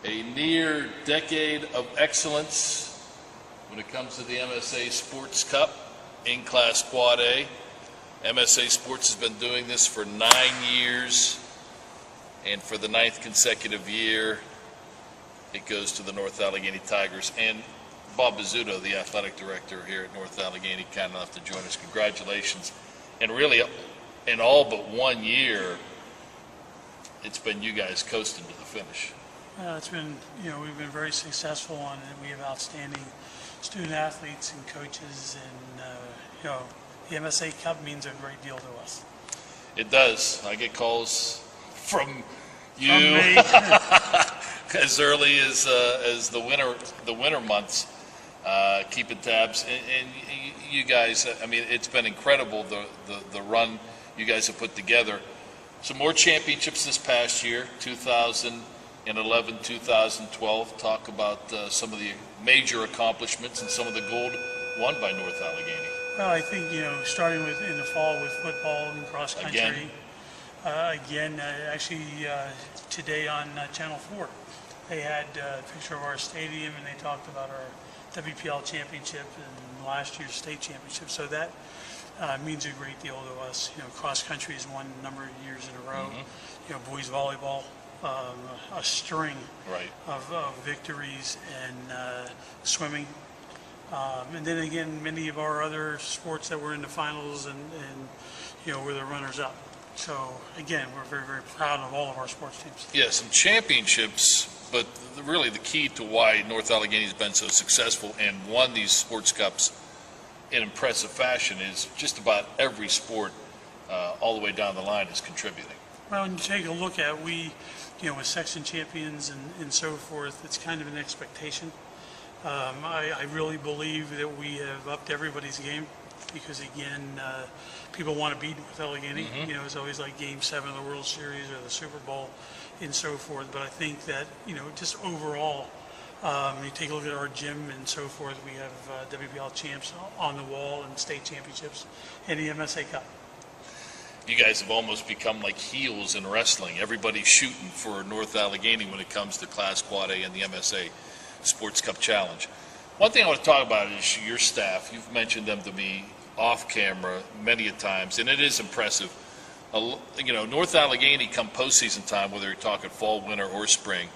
A near decade of excellence when it comes to the MSA Sports Cup in Class Quad A. MSA Sports has been doing this for 9 years, and for the 9th consecutive year, it goes to the North Allegheny Tigers. And Bob Bozzuto, the athletic director here at North Allegheny, kind enough to join us. Congratulations. And really, in all but 1 year, it's been you guys coasting to the finish. It's been, we've been very successful on it. We have outstanding student athletes and coaches, and the MSA Cup means a great deal to us. It does. I get calls from you as early as the winter months, keeping tabs, and you guys. I mean, it's been incredible the run you guys have put together. Some more championships this past year, 2011, 2012. Talk about some of the major accomplishments and some of the gold won by North Allegheny. Well, I think, starting in the fall with football and cross country. Actually, today on Channel 4, they had a picture of our stadium, and they talked about our WPL championship and last year's state championship. So that means a great deal to us. Cross country has won a number of years in a row. Mm-hmm. Boys volleyball, a string of victories, and swimming. And then again, many of our other sports that were in the finals and were the runners-up. So again, we're very, very proud of all of our sports teams. Yeah, some championships, but really the key to why North Allegheny has been so successful and won these sports cups in impressive fashion is just about every sport all the way down the line is contributing. Well, when you take a look at with section champions and so forth, it's kind of an expectation. I really believe that we have upped everybody's game because, again, people want to beat North Allegheny. Mm-hmm. It's always like Game 7 of the World Series or the Super Bowl and so forth. But I think that, just overall, you take a look at our gym and so forth, we have WPL champs on the wall and state championships and the MSA Cup. You guys have almost become like heels in wrestling. Everybody's shooting for North Allegheny when it comes to Class Quad A and the MSA Sports Cup Challenge. One thing I want to talk about is your staff. You've mentioned them to me off camera many a times, and it is impressive. North Allegheny come postseason time, whether you're talking fall, winter, or spring,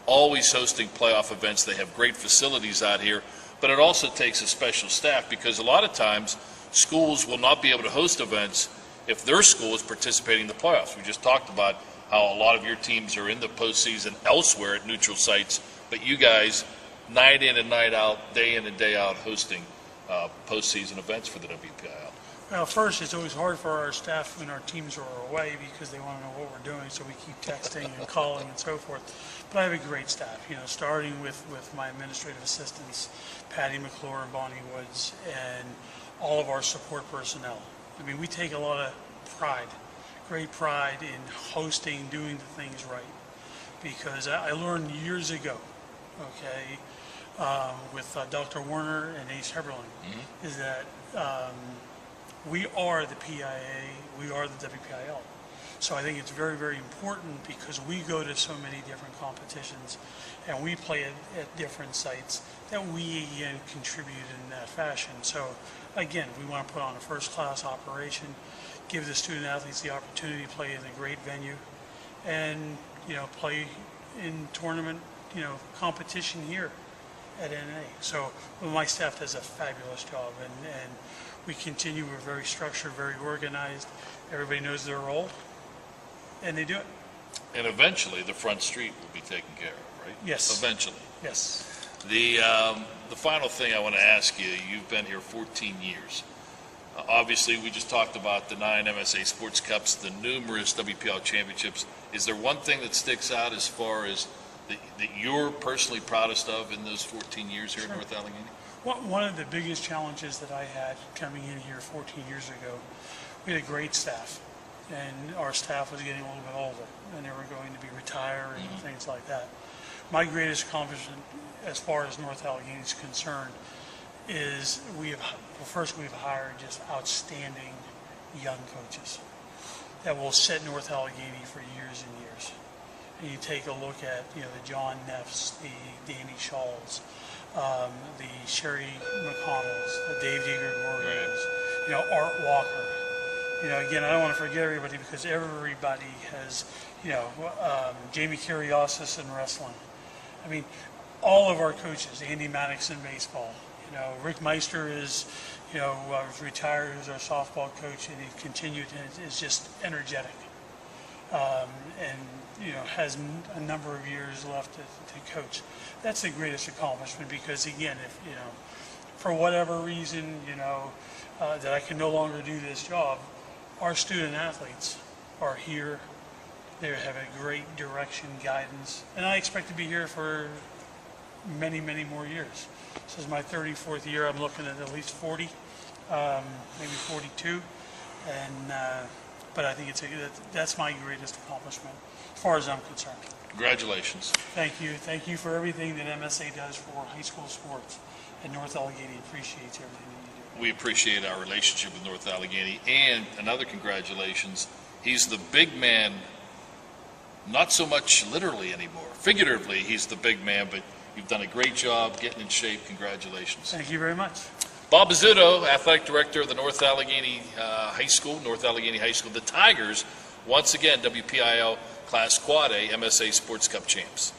always hosting playoff events. They have great facilities out here, but it also takes a special staff because a lot of times schools will not be able to host events if their school is participating in the playoffs. We just talked about how a lot of your teams are in the postseason elsewhere at neutral sites, but you guys, night in and night out, day in and day out, hosting postseason events for the WPIL. Well, first, it's always hard for our staff when our teams are away because they want to know what we're doing, so we keep texting and calling and so forth. But I have a great staff, starting with my administrative assistants, Patty McClure and Bonnie Woods, and all of our support personnel. I mean, we take a lot of pride, great pride in hosting, doing the things right. Because I learned years ago, with Dr. Warner and Ace Heberlin, is that we are the PIA, we are the WPIL. So I think it's very, very important because we go to so many different competitions and we play at different sites that we, again, contribute in that fashion. So, again, we want to put on a first-class operation, give the student athletes the opportunity to play in a great venue, and, play in tournament, competition here at NA. So my staff does a fabulous job, and we continue. We're very structured, very organized. Everybody knows their role, and they do it. And eventually the front street will be taken care of, right? Yes. Eventually. Yes. The final thing I want to ask you, you've been here 14 years. Obviously, we just talked about the 9 MSA Sports Cups, the numerous WPL championships. Is there one thing that sticks out as far as that you're personally proudest of in those 14 years here at North Allegheny? One of the biggest challenges that I had coming in here 14 years ago, we had a great staff, and our staff was getting a little bit older, and they were going to be retiring and things like that. My greatest accomplishment as far as North Allegheny is concerned is we've hired just outstanding young coaches that will set North Allegheny for years and years. and you take a look at, the John Neffs, the Danny Shawls, the Sherry McConnells, the Dave DeGregorios, Art Walker. Again, I don't want to forget everybody because everybody has, Jamie Curiosis in wrestling. I mean, all of our coaches, Andy Maddox in baseball, Rick Meister is, retired, who's our softball coach, and he continued and is just energetic. And has a number of years left to coach. That's the greatest accomplishment because, again, if, for whatever reason, that I can no longer do this job, our student athletes are here. They have a great direction, guidance, and I expect to be here for many, many more years. This is my 34th year. I'm looking at least 40, maybe 42, and but I think that's my greatest accomplishment as far as I'm concerned. Congratulations. Thank you. Thank you for everything that MSA does for high school sports, and North Allegheny appreciates everything that you do. We appreciate our relationship with North Allegheny, and another congratulations. He's the big man, not so much literally anymore. Figuratively, he's the big man, but you've done a great job getting in shape. Congratulations. Thank you very much. Bob Bozzuto, athletic director of the North Allegheny High School, North Allegheny High School. The Tigers, once again, WPIL Class Quad A MSA Sports Cup champs.